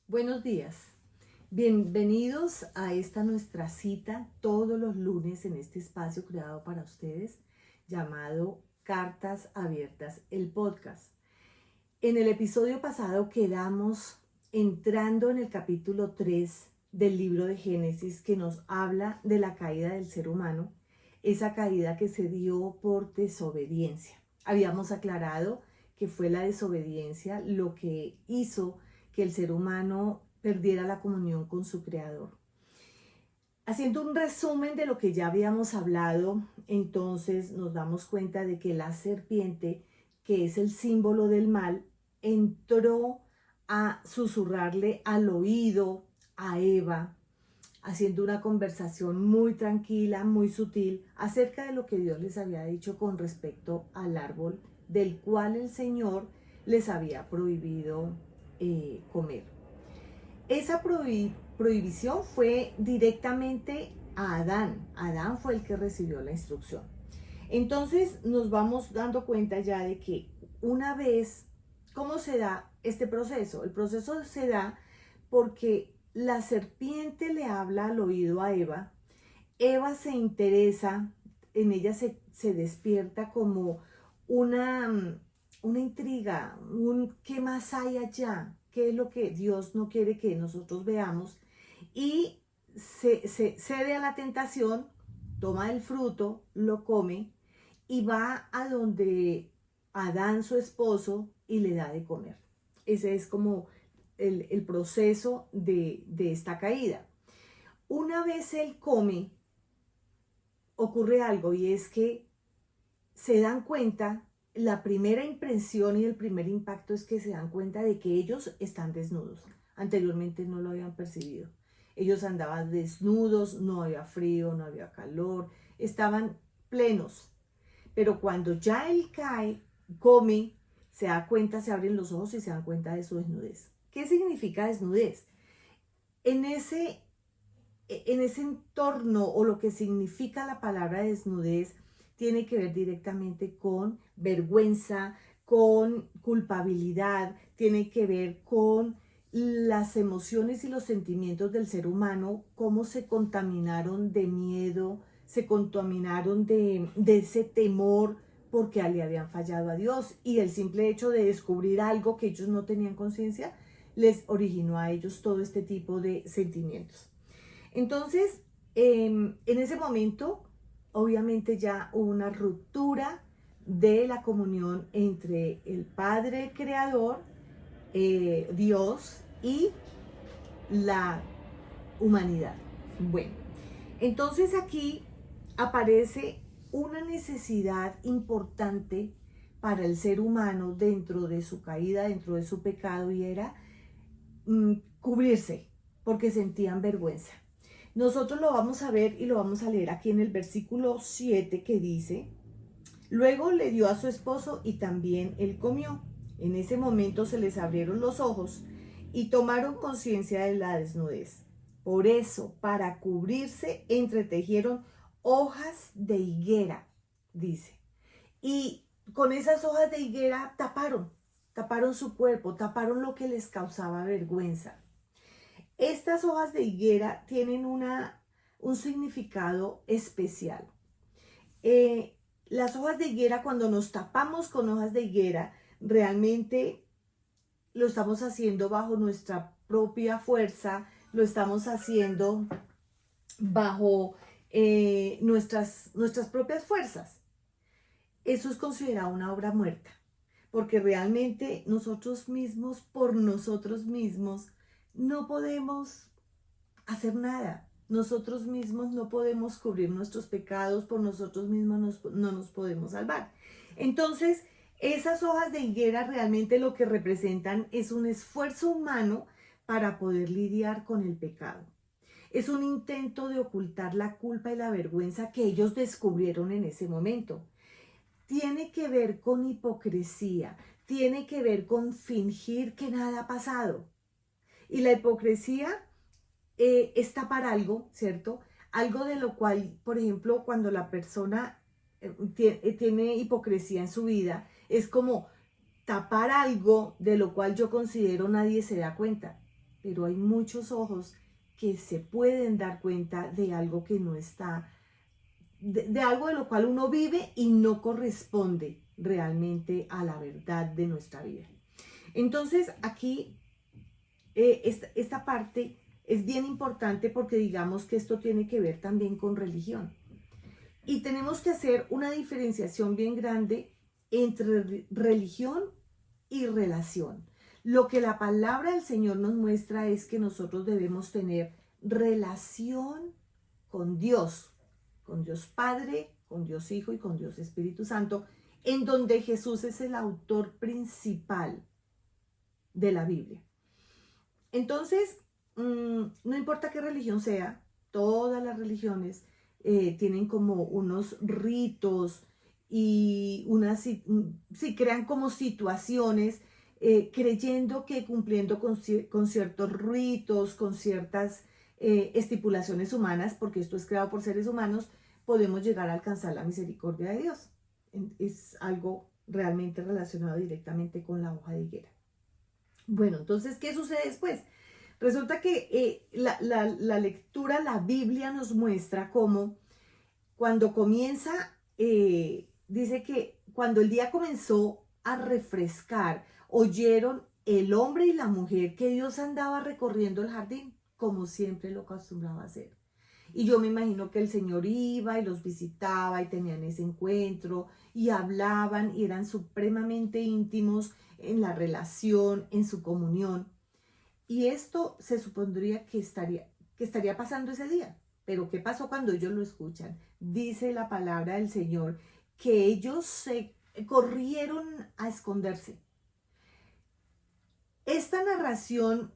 Buenos días, bienvenidos a esta nuestra cita todos los lunes en este espacio creado para ustedes llamado Cartas Abiertas, el podcast. En el episodio pasado quedamos entrando en el capítulo 3 del libro de Génesis que nos habla de la caída del ser humano, esa caída que se dio por desobediencia. Habíamos aclarado que fue la desobediencia lo que hizo que el ser humano perdiera la comunión con su creador. Haciendo un resumen de lo que ya habíamos hablado, entonces nos damos cuenta de que la serpiente, que es el símbolo del mal, entró a susurrarle al oído a Eva, haciendo una conversación muy tranquila, muy sutil, acerca de lo que Dios les había dicho con respecto al árbol del cual el Señor les había prohibido comer. Esa prohibición fue directamente a Adán. Adán fue el que recibió la instrucción. Entonces nos vamos dando cuenta ya de que una vez, ¿cómo se da este proceso? El proceso se da porque la serpiente le habla al oído a Eva. Eva se interesa, en ella se despierta como una intriga, ¿qué más hay allá? ¿Qué es lo que Dios no quiere que nosotros veamos? Y se cede a la tentación, toma el fruto, lo come y va a donde Adán, su esposo, y le da de comer. Ese es como el proceso de esta caída. Una vez él come, ocurre algo y es que se dan cuenta, la primera impresión y el primer impacto es que se dan cuenta de que ellos están desnudos. Anteriormente no lo habían percibido. Ellos andaban desnudos, no había frío, no había calor, estaban plenos. Pero cuando ya él cae, come, se da cuenta, se abren los ojos y se dan cuenta de su desnudez. ¿Qué significa desnudez? En ese entorno o lo que significa la palabra desnudez tiene que ver directamente con vergüenza, con culpabilidad, tiene que ver con las emociones y los sentimientos del ser humano, cómo se contaminaron de miedo, se contaminaron de ese temor porque le habían fallado a Dios, y el simple hecho de descubrir algo que ellos no tenían conciencia les originó a ellos todo este tipo de sentimientos. Entonces, en ese momento, obviamente ya hubo una ruptura de la comunión entre el Padre Creador, Dios, y la humanidad. Bueno, entonces aquí aparece una necesidad importante para el ser humano dentro de su caída, dentro de su pecado, y era cubrirse, porque sentían vergüenza. Nosotros lo vamos a ver y lo vamos a leer aquí en el versículo 7 que dice: luego le dio a su esposo y también él comió. En ese momento se les abrieron los ojos y tomaron conciencia de la desnudez. Por eso, para cubrirse, entretejieron hojas de higuera, dice. Y con esas hojas de higuera taparon su cuerpo, taparon lo que les causaba vergüenza. Estas hojas de higuera tienen un significado especial. Las hojas de higuera, cuando nos tapamos con hojas de higuera, realmente lo estamos haciendo bajo nuestra propia fuerza, lo estamos haciendo bajo nuestras propias fuerzas. Eso es considerado una obra muerta, porque realmente nosotros mismos, por nosotros mismos, no podemos hacer nada. Nosotros mismos no podemos cubrir nuestros pecados, por nosotros mismos no nos podemos salvar. Entonces, esas hojas de higuera realmente lo que representan es un esfuerzo humano para poder lidiar con el pecado. Es un intento de ocultar la culpa y la vergüenza que ellos descubrieron en ese momento. Tiene que ver con hipocresía, tiene que ver con fingir que nada ha pasado. Y la hipocresía es tapar algo, ¿cierto? Algo de lo cual, por ejemplo, cuando la persona tiene hipocresía en su vida, es como tapar algo de lo cual yo considero nadie se da cuenta. pero hay muchos ojos que se pueden dar cuenta de algo que no está, de algo de lo cual uno vive y no corresponde realmente a la verdad de nuestra vida. Entonces aquí esta parte es bien importante porque digamos que esto tiene que ver también con religión. Y tenemos que hacer una diferenciación bien grande entre religión y relación. Lo que la palabra del Señor nos muestra es que nosotros debemos tener relación con Dios Padre, con Dios Hijo y con Dios Espíritu Santo, en donde Jesús es el autor principal de la Biblia. Entonces, no importa qué religión sea, todas las religiones tienen como unos ritos y crean como situaciones creyendo que cumpliendo con ciertos ritos, con ciertas estipulaciones humanas, porque esto es creado por seres humanos, podemos llegar a alcanzar la misericordia de Dios. Es algo realmente relacionado directamente con la hoja de higuera. Bueno, entonces, ¿qué sucede después? Resulta que la lectura, la Biblia nos muestra cómo cuando comienza, dice que cuando el día comenzó a refrescar, oyeron el hombre y la mujer que Dios andaba recorriendo el jardín, como siempre lo acostumbraba a hacer. Y yo me imagino que el Señor iba y los visitaba y tenían ese encuentro y hablaban y eran supremamente íntimos en la relación, en su comunión. Y esto se supondría que estaría pasando ese día. Pero ¿qué pasó cuando ellos lo escuchan? Dice la palabra del Señor que ellos se corrieron a esconderse. Esta narración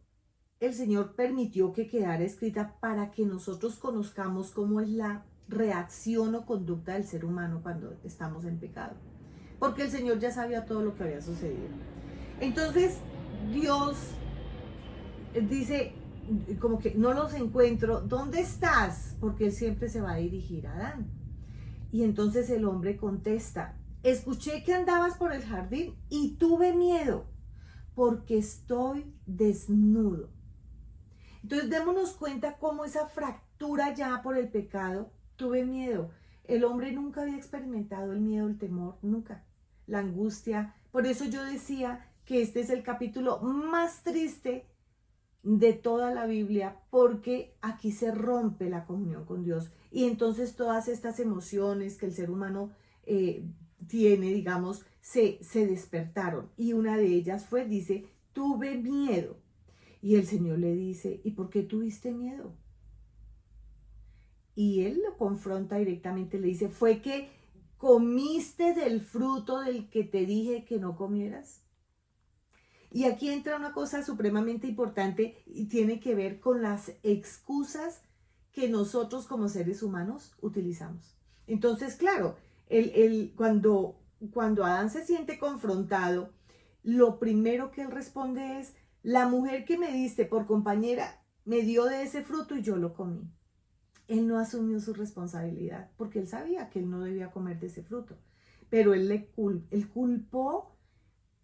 el Señor permitió que quedara escrita para que nosotros conozcamos cómo es la reacción o conducta del ser humano cuando estamos en pecado. Porque el Señor ya sabía todo lo que había sucedido. Entonces, Dios dice, como que no los encuentro, ¿dónde estás? Porque él siempre se va a dirigir a Adán. Y entonces el hombre contesta, escuché que andabas por el jardín y tuve miedo porque estoy desnudo. Entonces démonos cuenta cómo esa fractura ya por el pecado, tuve miedo. El hombre nunca había experimentado el miedo, el temor, nunca. La angustia. Por eso yo decía que este es el capítulo más triste de toda la Biblia, porque aquí se rompe la comunión con Dios. Y entonces todas estas emociones que el ser humano tiene, digamos, se despertaron. Y una de ellas fue, dice, tuve miedo. Y el Señor le dice, ¿y por qué tuviste miedo? Y él lo confronta directamente, le dice, ¿fue que comiste del fruto del que te dije que no comieras? Y aquí entra una cosa supremamente importante y tiene que ver con las excusas que nosotros como seres humanos utilizamos. Entonces, claro, cuando Adán se siente confrontado, lo primero que él responde es, la mujer que me diste por compañera me dio de ese fruto y yo lo comí. Él no asumió su responsabilidad porque él sabía que él no debía comer de ese fruto. Pero él culpó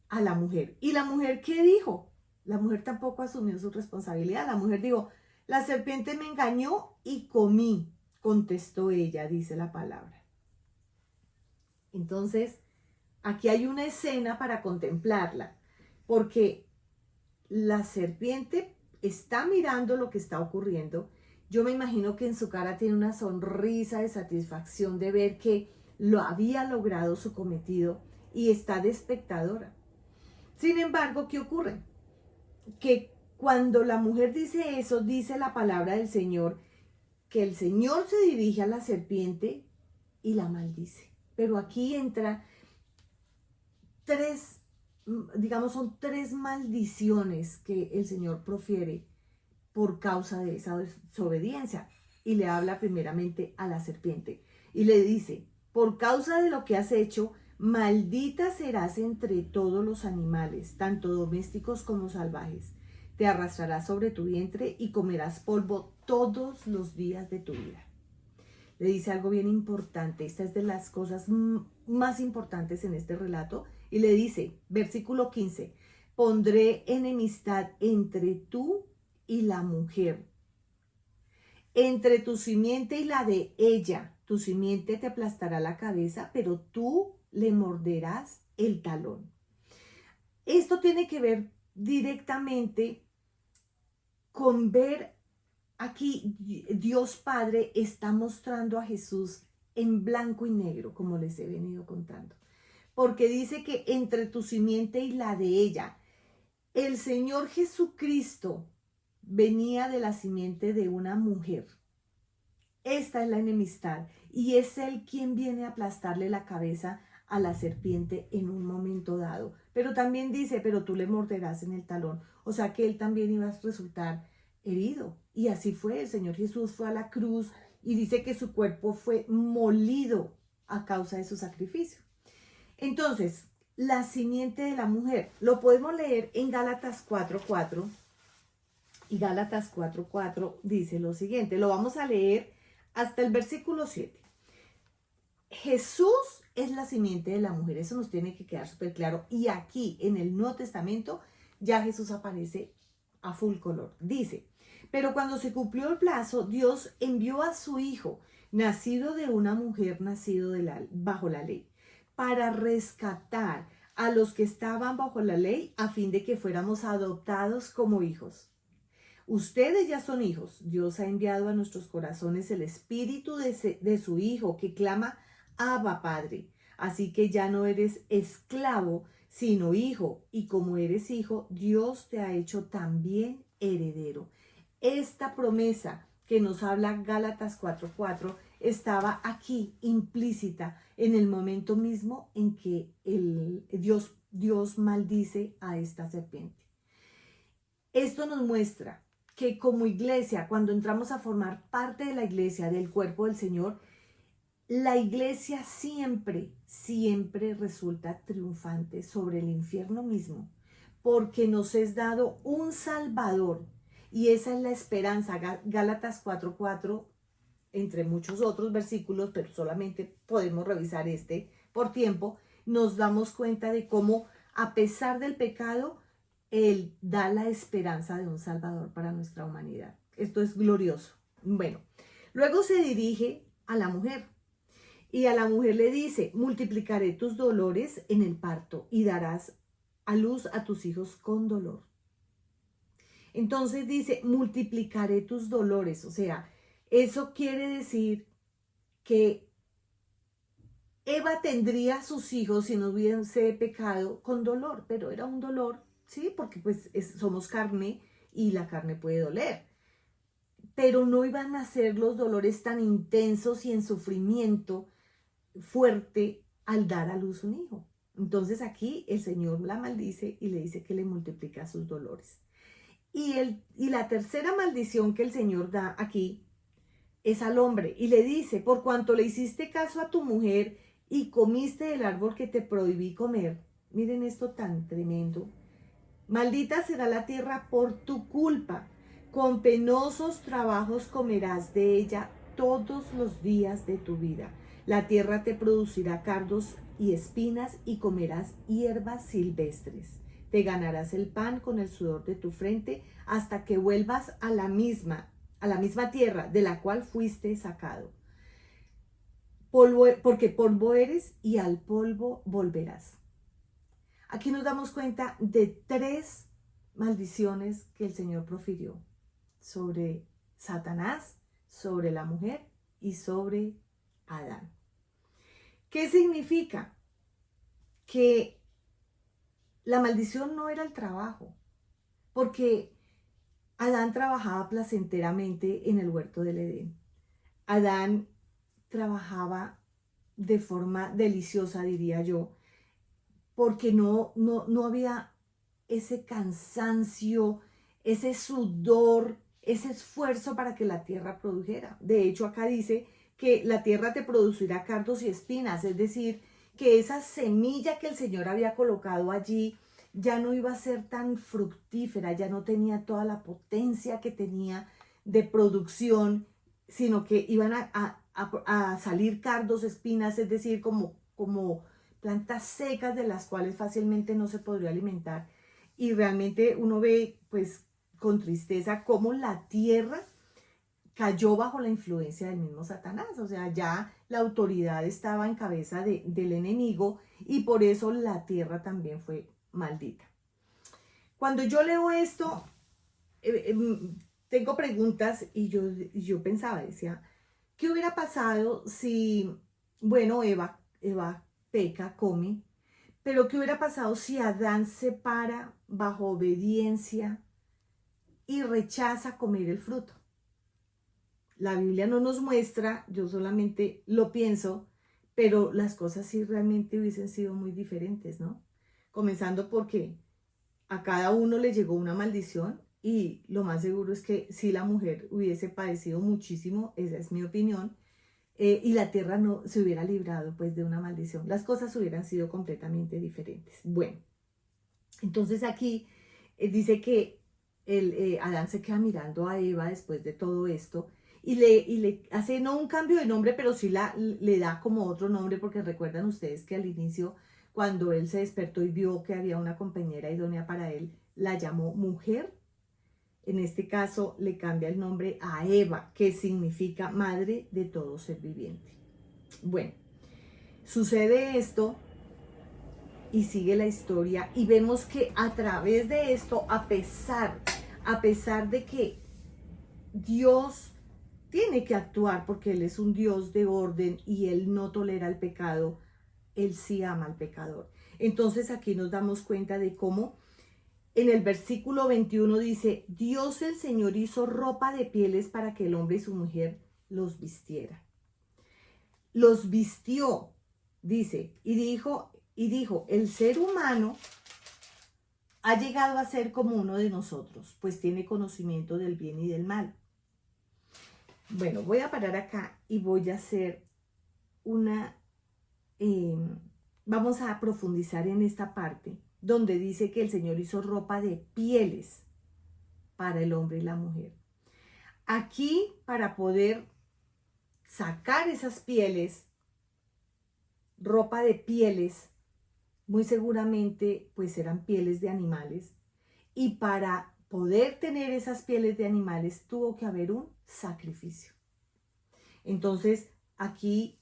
a la mujer. ¿Y la mujer qué dijo? La mujer tampoco asumió su responsabilidad. La mujer dijo, la serpiente me engañó y comí, contestó ella, dice la palabra. Entonces, aquí hay una escena para contemplarla, porque la serpiente está mirando lo que está ocurriendo. Yo me imagino que en su cara tiene una sonrisa de satisfacción de ver que lo había logrado su cometido y está de espectadora. Sin embargo, ¿qué ocurre? Que cuando la mujer dice eso, dice la palabra del Señor, que el Señor se dirige a la serpiente y la maldice. Pero aquí entra son tres maldiciones que el Señor profiere por causa de esa desobediencia. Y le habla primeramente a la serpiente y le dice, por causa de lo que has hecho, maldita serás entre todos los animales, tanto domésticos como salvajes. Te arrastrarás sobre tu vientre y comerás polvo todos los días de tu vida. Le dice algo bien importante, esta es de las cosas más importantes en este relato, y le dice, versículo 15, pondré enemistad entre tú y la mujer. Entre tu simiente y la de ella, tu simiente te aplastará la cabeza, pero tú le morderás el talón. Esto tiene que ver directamente con ver aquí Dios Padre está mostrando a Jesús en blanco y negro, como les he venido contando. Porque dice que entre tu simiente y la de ella, el Señor Jesucristo venía de la simiente de una mujer. Esta es la enemistad y es Él quien viene a aplastarle la cabeza a la serpiente en un momento dado. Pero también dice, pero tú le morderás en el talón. O sea que Él también iba a resultar herido. Y así fue, el Señor Jesús fue a la cruz y dice que su cuerpo fue molido a causa de su sacrificio. Entonces, la simiente de la mujer, lo podemos leer en Gálatas 4:4. Y Gálatas 4:4 dice lo siguiente, lo vamos a leer hasta el versículo 7. Jesús es la simiente de la mujer, eso nos tiene que quedar súper claro. Y aquí en el Nuevo Testamento ya Jesús aparece a full color. Dice, pero cuando se cumplió el plazo, Dios envió a su Hijo, nacido de una mujer, nacido bajo la ley, para rescatar a los que estaban bajo la ley a fin de que fuéramos adoptados como hijos. Ustedes ya son hijos. Dios ha enviado a nuestros corazones el espíritu de su Hijo que clama, Abba, Padre. Así que ya no eres esclavo, sino hijo. Y como eres hijo, Dios te ha hecho también heredero. Esta promesa que nos habla Gálatas 4:4 estaba aquí implícita en el momento mismo en que Dios maldice a esta serpiente. Esto nos muestra que como iglesia, cuando entramos a formar parte de la iglesia, del cuerpo del Señor, la iglesia siempre, siempre resulta triunfante sobre el infierno mismo, porque nos es dado un Salvador. Y esa es la esperanza. Gálatas 4:4, entre muchos otros versículos, pero solamente podemos revisar este por tiempo, nos damos cuenta de cómo, a pesar del pecado, Él da la esperanza de un Salvador para nuestra humanidad. Esto es glorioso. Bueno, luego se dirige a la mujer y a la mujer le dice, multiplicaré tus dolores en el parto y darás a luz a tus hijos con dolor. Entonces dice, multiplicaré tus dolores. O sea, eso quiere decir que Eva tendría sus hijos si no hubiese pecado con dolor, pero era un dolor, ¿sí? Porque pues somos carne y la carne puede doler. Pero no iban a ser los dolores tan intensos y en sufrimiento fuerte al dar a luz un hijo. Entonces aquí el Señor la maldice y le dice que le multiplica sus dolores. Y la tercera maldición que el Señor da aquí es al hombre y le dice, por cuanto le hiciste caso a tu mujer y comiste del árbol que te prohibí comer. Miren esto tan tremendo. Maldita será la tierra por tu culpa. Con penosos trabajos comerás de ella todos los días de tu vida. La tierra te producirá cardos y espinas y comerás hierbas silvestres. Te ganarás el pan con el sudor de tu frente hasta que vuelvas a la misma tierra de la cual fuiste sacado. Porque polvo eres y al polvo volverás. Aquí nos damos cuenta de 3 maldiciones que el Señor profirió sobre Satanás, sobre la mujer y sobre Adán. ¿Qué significa? Que la maldición no era el trabajo, porque Adán trabajaba placenteramente en el huerto del Edén. Adán trabajaba de forma deliciosa, diría yo, porque no había ese cansancio, ese sudor, ese esfuerzo para que la tierra produjera. De hecho, acá dice que la tierra te producirá cardos y espinas, es decir, que esa semilla que el Señor había colocado allí ya no iba a ser tan fructífera, ya no tenía toda la potencia que tenía de producción, sino que iban a salir cardos, espinas, es decir, como plantas secas de las cuales fácilmente no se podría alimentar. Y realmente uno ve pues con tristeza cómo la tierra cayó bajo la influencia del mismo Satanás. O sea, ya la autoridad estaba en cabeza del enemigo y por eso la tierra también fue maldita. Cuando yo leo esto, tengo preguntas y yo pensaba, decía, ¿qué hubiera pasado si, bueno, Eva peca, come, pero qué hubiera pasado si Adán se para bajo obediencia y rechaza comer el fruto? La Biblia no nos muestra, yo solamente lo pienso, pero las cosas sí realmente hubiesen sido muy diferentes, ¿no? Comenzando porque a cada uno le llegó una maldición y lo más seguro es que si la mujer hubiese padecido muchísimo, esa es mi opinión, y la tierra no se hubiera librado pues de una maldición, las cosas hubieran sido completamente diferentes. Bueno, entonces aquí dice que Adán se queda mirando a Eva después de todo esto y le hace no un cambio de nombre, pero sí le da como otro nombre, porque recuerdan ustedes que al inicio, cuando él se despertó y vio que había una compañera idónea para él, la llamó mujer. En este caso le cambia el nombre a Eva, que significa madre de todo ser viviente. Bueno, sucede esto y sigue la historia y vemos que a través de esto, a pesar de que Dios tiene que actuar porque Él es un Dios de orden y Él no tolera el pecado, Él sí ama al pecador. Entonces aquí nos damos cuenta de cómo en el versículo 21 dice, Dios el Señor hizo ropa de pieles para que el hombre y su mujer los vistiera. Los vistió, dice, y dijo, el ser humano ha llegado a ser como uno de nosotros, pues tiene conocimiento del bien y del mal. Bueno, voy a parar acá y voy a hacer vamos a profundizar en esta parte donde dice que el Señor hizo ropa de pieles para el hombre y la mujer. Aquí, para poder sacar esas pieles, ropa de pieles, muy seguramente pues eran pieles de animales, y para poder tener esas pieles de animales tuvo que haber un sacrificio. Entonces aquí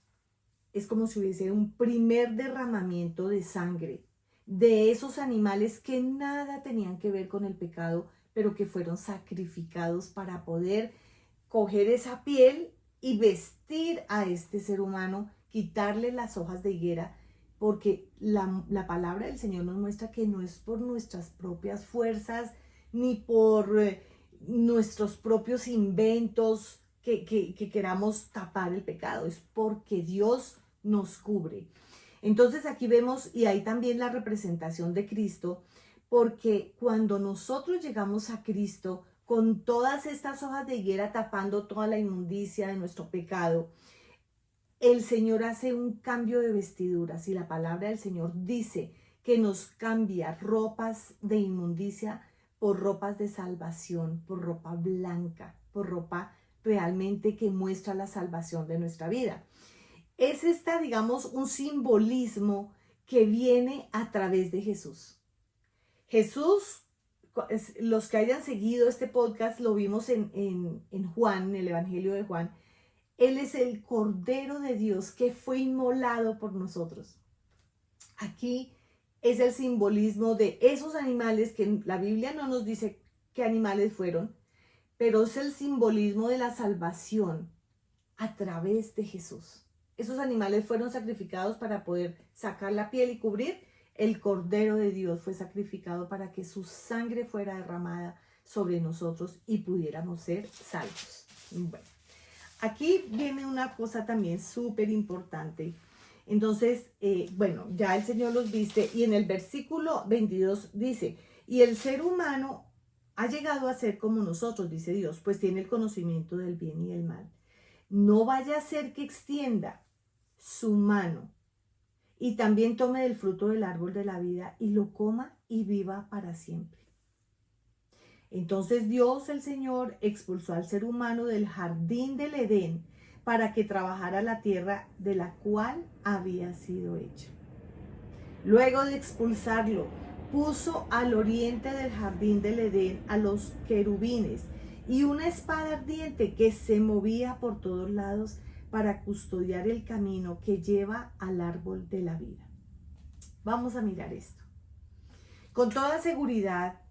es como si hubiese un primer derramamiento de sangre de esos animales que nada tenían que ver con el pecado, pero que fueron sacrificados para poder coger esa piel y vestir a este ser humano, quitarle las hojas de higuera, porque la palabra del Señor nos muestra que no es por nuestras propias fuerzas, ni por nuestros propios inventos que queramos tapar el pecado, es porque Dios nos cubre. Entonces aquí vemos, y hay también la representación de Cristo, porque cuando nosotros llegamos a Cristo, con todas estas hojas de higuera tapando toda la inmundicia de nuestro pecado, el Señor hace un cambio de vestiduras y la palabra del Señor dice que nos cambia ropas de inmundicia por ropas de salvación, por ropa blanca, por ropa realmente que muestra la salvación de nuestra vida. Es digamos, un simbolismo que viene a través de Jesús. Jesús, los que hayan seguido este podcast, lo vimos en Juan, en el Evangelio de Juan. Él es el Cordero de Dios que fue inmolado por nosotros. Aquí es el simbolismo de esos animales que la Biblia no nos dice qué animales fueron, pero es el simbolismo de la salvación a través de Jesús. Esos animales fueron sacrificados para poder sacar la piel y cubrir. El Cordero de Dios fue sacrificado para que su sangre fuera derramada sobre nosotros y pudiéramos ser salvos. Bueno, aquí viene una cosa también súper importante. Entonces, bueno, ya el Señor los viste y en el versículo 22 dice, y el ser humano ha llegado a ser como nosotros, dice Dios, pues tiene el conocimiento del bien y del mal. No vaya a ser que extienda su mano y también tome del fruto del árbol de la vida y lo coma y viva para siempre. Entonces Dios, el Señor, expulsó al ser humano del jardín del Edén para que trabajara la tierra de la cual había sido hecho. Luego de expulsarlo puso al oriente del jardín del Edén a los querubines y una espada ardiente que se movía por todos lados para custodiar el camino que lleva al árbol de la vida. Vamos a mirar esto. Con toda seguridad,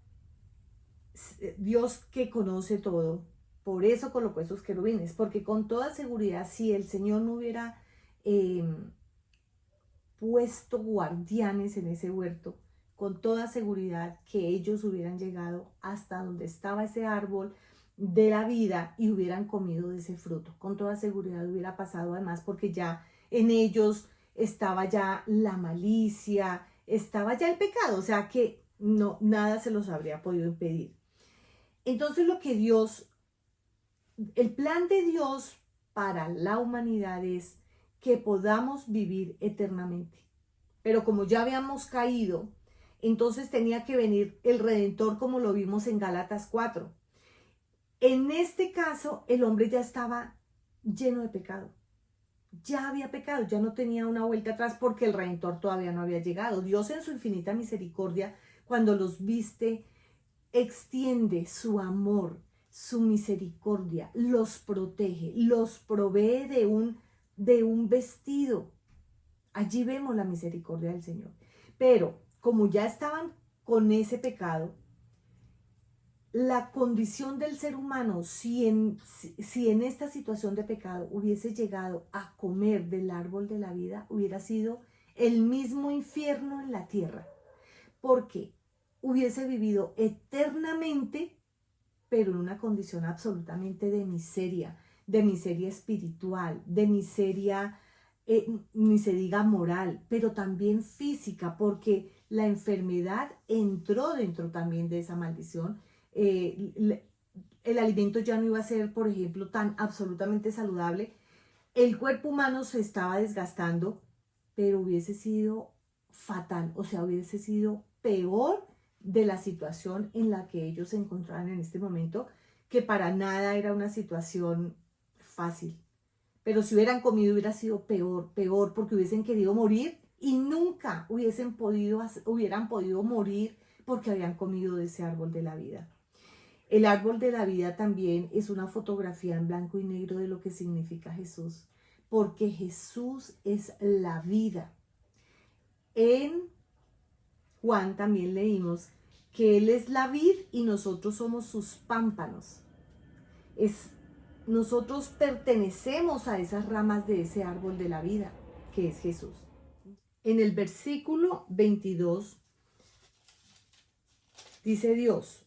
Dios que conoce todo, por eso colocó esos querubines, porque con toda seguridad, si el Señor no hubiera puesto guardianes en ese huerto, con toda seguridad que ellos hubieran llegado hasta donde estaba ese árbol de la vida y hubieran comido de ese fruto. Con toda seguridad hubiera pasado, además, porque ya en ellos estaba ya la malicia, estaba ya el pecado, o sea que no, nada se los habría podido impedir. Entonces el plan de Dios para la humanidad es que podamos vivir eternamente. Pero como ya habíamos caído, entonces tenía que venir el Redentor, como lo vimos en Gálatas 4. En este caso, el hombre ya estaba lleno de pecado. Ya había pecado, ya no tenía una vuelta atrás porque el Redentor todavía no había llegado. Dios en su infinita misericordia, cuando los viste, extiende su amor, su misericordia, los protege, los provee de un vestido. Allí vemos la misericordia del Señor. Pero como ya estaban con ese pecado, la condición del ser humano, si en esta situación de pecado hubiese llegado a comer del árbol de la vida, hubiera sido el mismo infierno en la tierra, porque hubiese vivido eternamente, pero en una condición absolutamente de miseria espiritual, de miseria, ni se diga moral, pero también física, porque la enfermedad entró dentro también de esa maldición. El alimento ya no iba a ser, por ejemplo, tan absolutamente saludable. El cuerpo humano se estaba desgastando, pero hubiese sido fatal, o sea, hubiese sido peor de la situación en la que ellos se encontraban en este momento, que para nada era una situación fácil. Pero si hubieran comido hubiera sido peor, porque hubiesen querido morir y nunca hubieran podido morir porque habían comido de ese árbol de la vida. El árbol de la vida también es una fotografía en blanco y negro de lo que significa Jesús, porque Jesús es la vida. En Juan también leímos que Él es la vid y nosotros somos sus pámpanos. Nosotros pertenecemos a esas ramas de ese árbol de la vida, que es Jesús. En el versículo 22 dice Dios: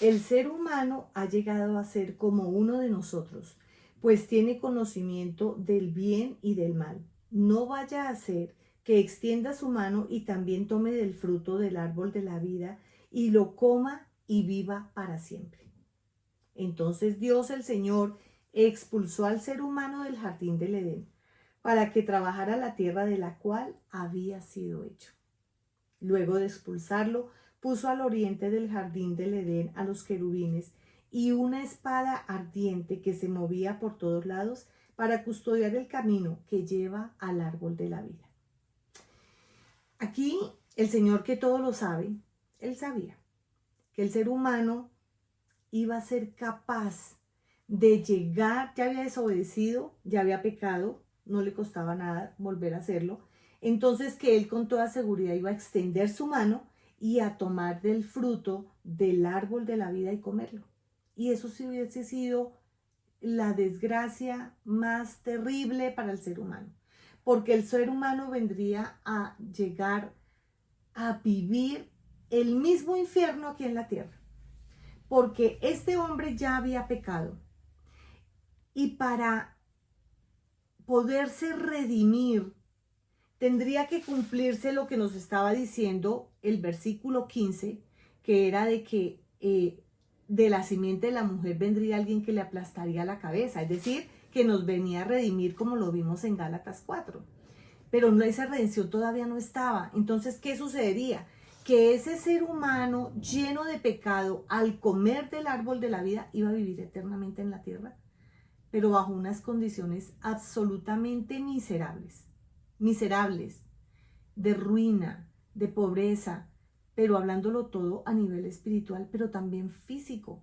el ser humano ha llegado a ser como uno de nosotros, pues tiene conocimiento del bien y del mal. No vaya a ser que extienda su mano y también tome del fruto del árbol de la vida y lo coma y viva para siempre. Entonces Dios el Señor expulsó al ser humano del jardín del Edén para que trabajara la tierra de la cual había sido hecho. Luego de expulsarlo, puso al oriente del jardín del Edén a los querubines y una espada ardiente que se movía por todos lados para custodiar el camino que lleva al árbol de la vida. Aquí el Señor, que todo lo sabe, Él sabía que el ser humano iba a ser capaz de llegar, ya había desobedecido, ya había pecado, no le costaba nada volver a hacerlo, entonces que Él con toda seguridad iba a extender su mano y a tomar del fruto del árbol de la vida y comerlo. Y eso sí hubiese sido la desgracia más terrible para el ser humano, porque el ser humano vendría a llegar a vivir el mismo infierno aquí en la tierra, porque este hombre ya había pecado y para poderse redimir tendría que cumplirse lo que nos estaba diciendo el versículo 15, que era de que de la simiente de la mujer vendría alguien que le aplastaría la cabeza, es decir, que nos venía a redimir como lo vimos en Gálatas 4. Pero esa redención todavía no estaba. Entonces, ¿qué sucedería? Que ese ser humano lleno de pecado, al comer del árbol de la vida, iba a vivir eternamente en la tierra, pero bajo unas condiciones absolutamente miserables, de ruina, de pobreza, pero hablándolo todo a nivel espiritual, pero también físico.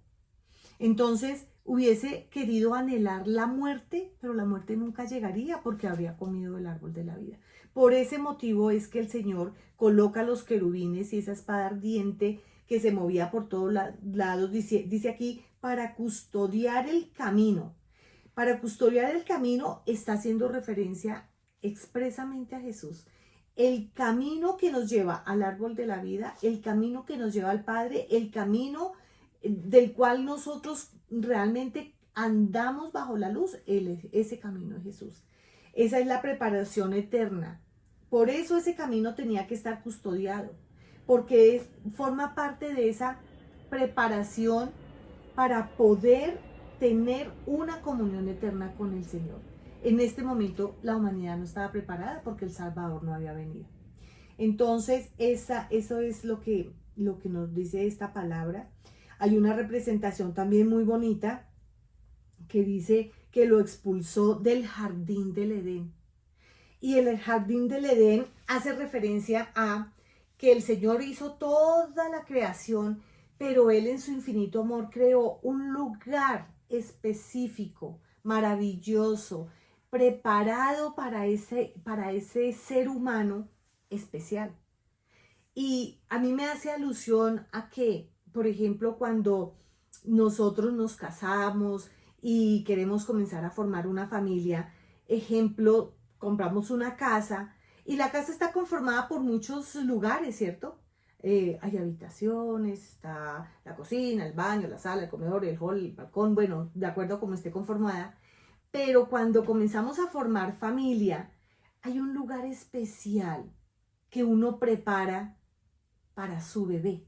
Entonces hubiese querido anhelar la muerte, pero la muerte nunca llegaría porque habría comido el árbol de la vida. Por ese motivo es que el Señor coloca los querubines y esa espada ardiente que se movía por todos lados, dice aquí, para custodiar el camino. Para custodiar el camino está haciendo referencia expresamente a Jesús. El camino que nos lleva al árbol de la vida, el camino que nos lleva al Padre, el camino del cual nosotros realmente andamos bajo la luz, ese camino es Jesús. Esa es la preparación eterna. Por eso ese camino tenía que estar custodiado, porque forma parte de esa preparación para poder tener una comunión eterna con el Señor. En este momento la humanidad no estaba preparada porque el Salvador no había venido. Entonces eso es lo que nos dice esta palabra. Hay una representación también muy bonita que dice que lo expulsó del jardín del Edén. Y el jardín del Edén hace referencia a que el Señor hizo toda la creación, pero Él en su infinito amor creó un lugar específico, maravilloso, preparado para ese ser humano especial. Y a mí me hace alusión a que, por ejemplo, cuando nosotros nos casamos y queremos comenzar a formar una familia, ejemplo, compramos una casa y la casa está conformada por muchos lugares, ¿cierto? Hay habitaciones, está la cocina, el baño, la sala, el comedor, el hall, el balcón, bueno, de acuerdo a cómo esté conformada. Pero cuando comenzamos a formar familia, hay un lugar especial que uno prepara para su bebé.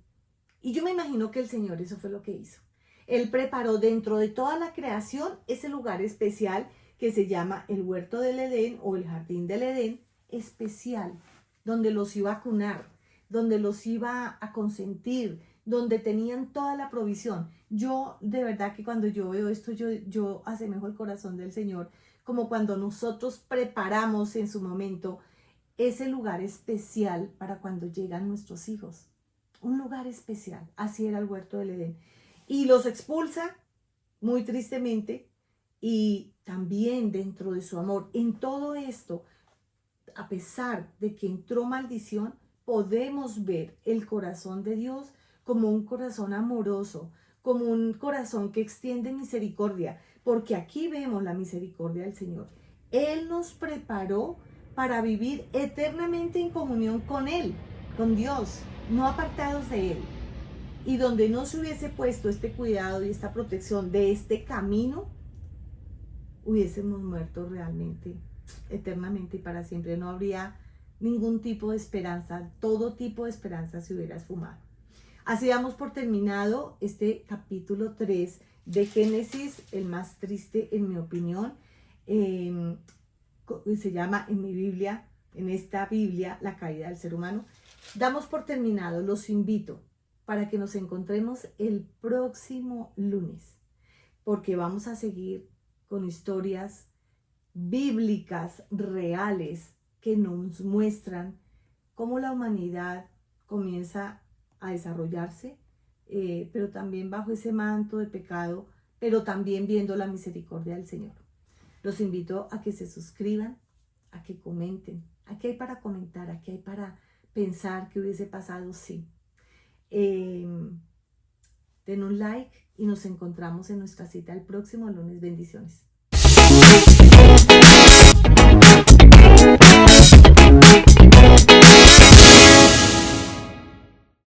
Y yo me imagino que el Señor eso fue lo que hizo. Él preparó dentro de toda la creación ese lugar especial que se llama el huerto del Edén o el jardín del Edén especial, donde los iba a cunar, donde los iba a consentir, donde tenían toda la provisión. Yo de verdad que cuando yo veo esto, yo asemejo el corazón del Señor, como cuando nosotros preparamos en su momento ese lugar especial para cuando llegan nuestros hijos. Un lugar especial, así era el huerto del Edén. Y los expulsa, muy tristemente, y también dentro de su amor. En todo esto, a pesar de que entró maldición, podemos ver el corazón de Dios como un corazón amoroso, como un corazón que extiende misericordia, porque aquí vemos la misericordia del Señor. Él nos preparó para vivir eternamente en comunión con Él, con Dios, no apartados de Él. Y donde no se hubiese puesto este cuidado y esta protección de este camino, hubiésemos muerto realmente, eternamente y para siempre. No habría ningún tipo de esperanza, todo tipo de esperanza se hubiera esfumado. Así damos por terminado este capítulo 3 de Génesis, el más triste en mi opinión. Se llama en mi Biblia, en esta Biblia, la caída del ser humano. Damos por terminado, los invito para que nos encontremos el próximo lunes, porque vamos a seguir con historias bíblicas reales que nos muestran cómo la humanidad comienza a desarrollarse, pero también bajo ese manto de pecado, pero también viendo la misericordia del Señor. Los invito a que se suscriban, a que comenten. Aquí hay para comentar, aquí hay para pensar qué hubiese pasado, sí. Den un like y nos encontramos en nuestra cita el próximo lunes. Bendiciones.